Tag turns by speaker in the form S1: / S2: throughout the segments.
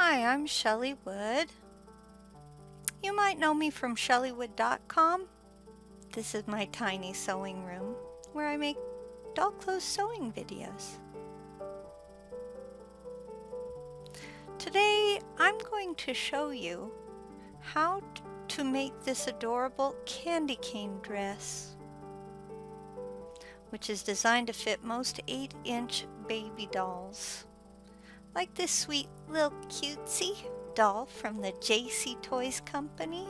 S1: Hi, I'm Shelley Wood. You might know me from shelleywood.com. This is my tiny sewing room where I make doll clothes sewing videos. Today I'm going to show you how to make this adorable candy cane dress, which is designed to fit most 8-inch baby dolls. Like this sweet little cutesy doll from the JC Toys Company.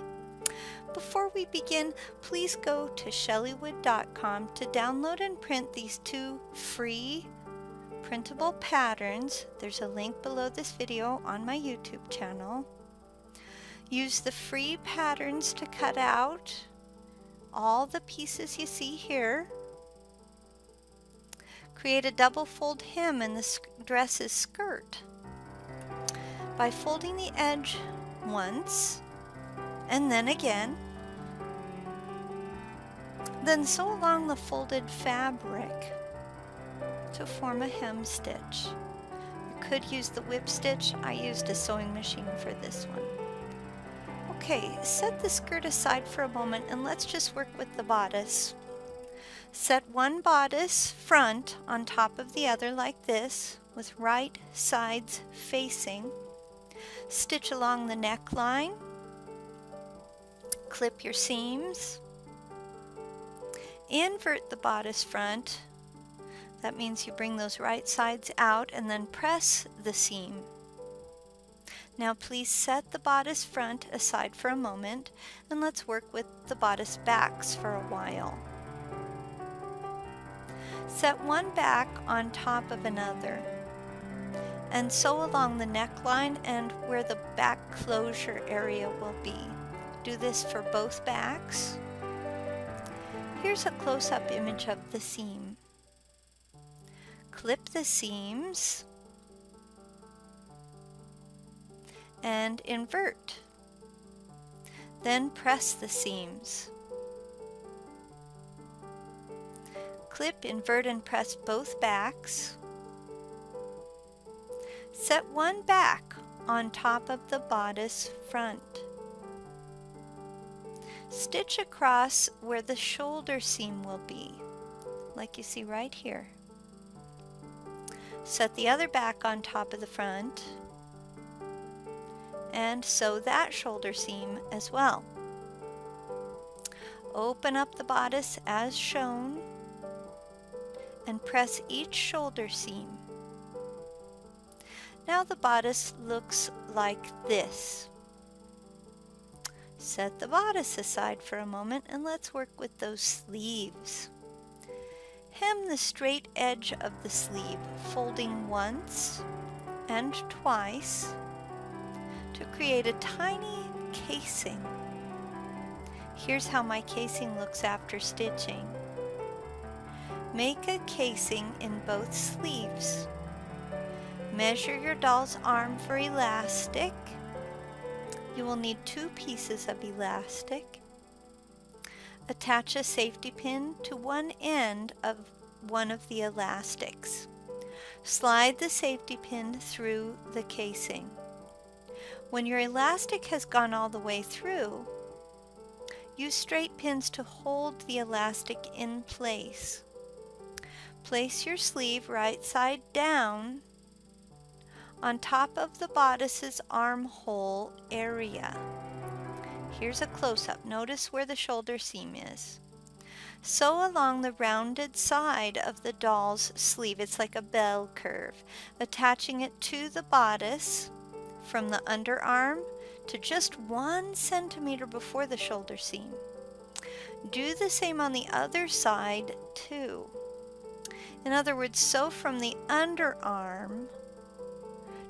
S1: Before we begin, please go to shelleywood.com to download and print these 2 free printable patterns. There's a link below this video on my YouTube channel. Use the free patterns to cut out all the pieces you see here. Create a double fold hem in the dress's skirt by folding the edge once and then again. Then sew along the folded fabric to form a hem stitch. You could use the whip stitch. I used a sewing machine for this one. Okay, set the skirt aside for a moment and let's just work with the bodice. Set one bodice front on top of the other like this, with right sides facing. Stitch along the neckline. Clip your seams. Invert the bodice front. That means you bring those right sides out and then press the seam. Now please set the bodice front aside for a moment and let's work with the bodice backs for a while. Set one back on top of another and sew along the neckline and where the back closure area will be. Do this for both backs. Here's a close-up image of the seam. Clip the seams and invert. Then press the seams. Clip, invert, and press both backs. Set one back on top of the bodice front. Stitch across where the shoulder seam will be, like you see right here. Set the other back on top of the front and sew that shoulder seam as well. Open up the bodice as shown and press each shoulder seam. Now the bodice looks like this. Set the bodice aside for a moment and let's work with those sleeves. Hem the straight edge of the sleeve, folding once and twice to create a tiny casing. Here's how my casing looks after stitching. Make a casing in both sleeves. Measure your doll's arm for elastic. You will need 2 pieces of elastic. Attach a safety pin to one end of one of the elastics. Slide the safety pin through the casing. When your elastic has gone all the way through, use straight pins to hold the elastic in place. Place your sleeve right side down on top of the bodice's armhole area. Here's a close-up. Notice where the shoulder seam is. Sew along the rounded side of the doll's sleeve. It's like a bell curve, attaching it to the bodice from the underarm to just 1 centimeter before the shoulder seam. Do the same on the other side too. In other words, sew from the underarm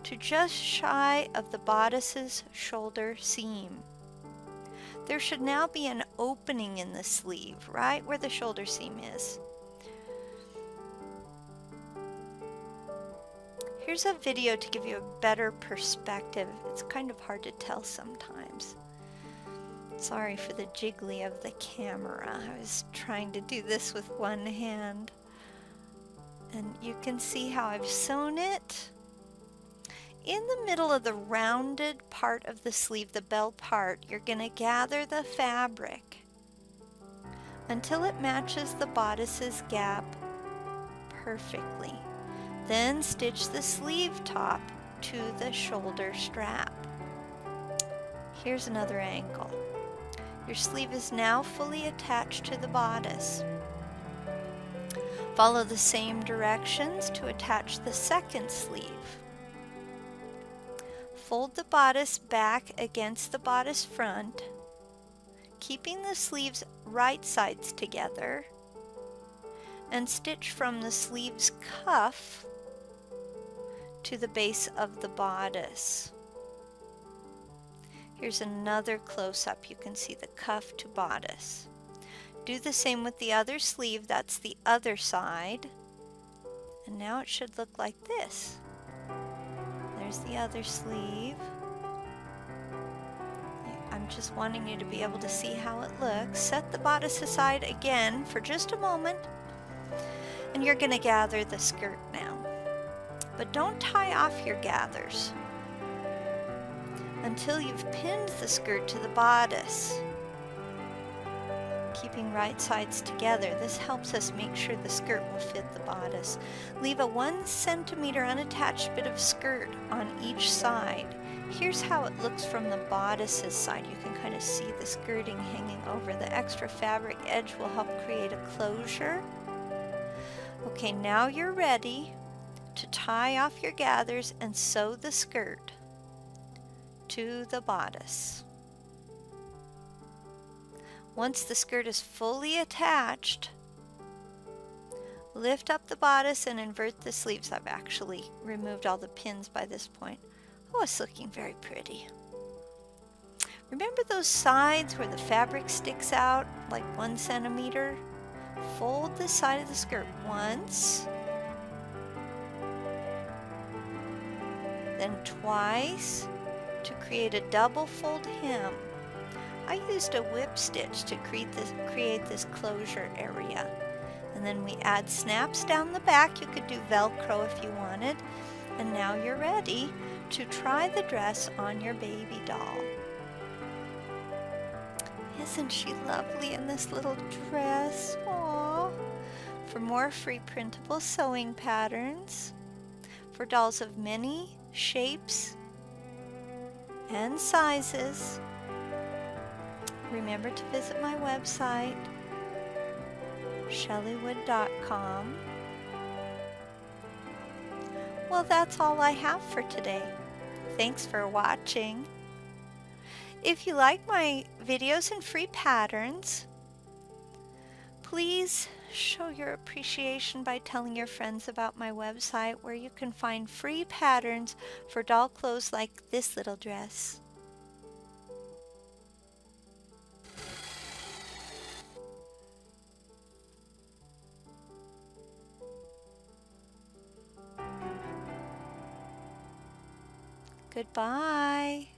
S1: to just shy of the bodice's shoulder seam. There should now be an opening in the sleeve, right where the shoulder seam is. Here's a video to give you a better perspective. It's kind of hard to tell sometimes. Sorry for the jiggly of the camera. I was trying to do this with one hand. And you can see how I've sewn it. In the middle of the rounded part of the sleeve, the bell part, you're going to gather the fabric until it matches the bodice's gap perfectly. Then stitch the sleeve top to the shoulder strap. Here's another angle. Your sleeve is now fully attached to the bodice. Follow the same directions to attach the second sleeve. Fold the bodice back against the bodice front, keeping the sleeves right sides together, and stitch from the sleeve's cuff to the base of the bodice. Here's another close-up. You can see the cuff to bodice. Do the same with the other sleeve. That's the other side. And now it should look like this. There's the other sleeve. I'm just wanting you to be able to see how it looks. Set the bodice aside again for just a moment. And you're going to gather the skirt now. But don't tie off your gathers until you've pinned the skirt to the bodice, keeping right sides together. This helps us make sure the skirt will fit the bodice. Leave a 1 centimeter unattached bit of skirt on each side. Here's how it looks from the bodice's side. You can kind of see the skirting hanging over. The extra fabric edge will help create a closure. Okay, now you're ready to tie off your gathers and sew the skirt to the bodice. Once the skirt is fully attached, lift up the bodice and invert the sleeves. I've actually removed all the pins by this point. Oh, it's looking very pretty. Remember those sides where the fabric sticks out like 1 centimeter? Fold the side of the skirt once, then twice to create a double fold hem. I used a whip stitch to create this closure area. And then we add snaps down the back. You could do Velcro if you wanted. And now you're ready to try the dress on your baby doll. Isn't she lovely in this little dress? Aww. For more free printable sewing patterns for dolls of many shapes and sizes, remember to visit my website, shellywood.com. Well, that's all I have for today. Thanks for watching. If you like my videos and free patterns, please show your appreciation by telling your friends about my website, where you can find free patterns for doll clothes like this little dress. Goodbye.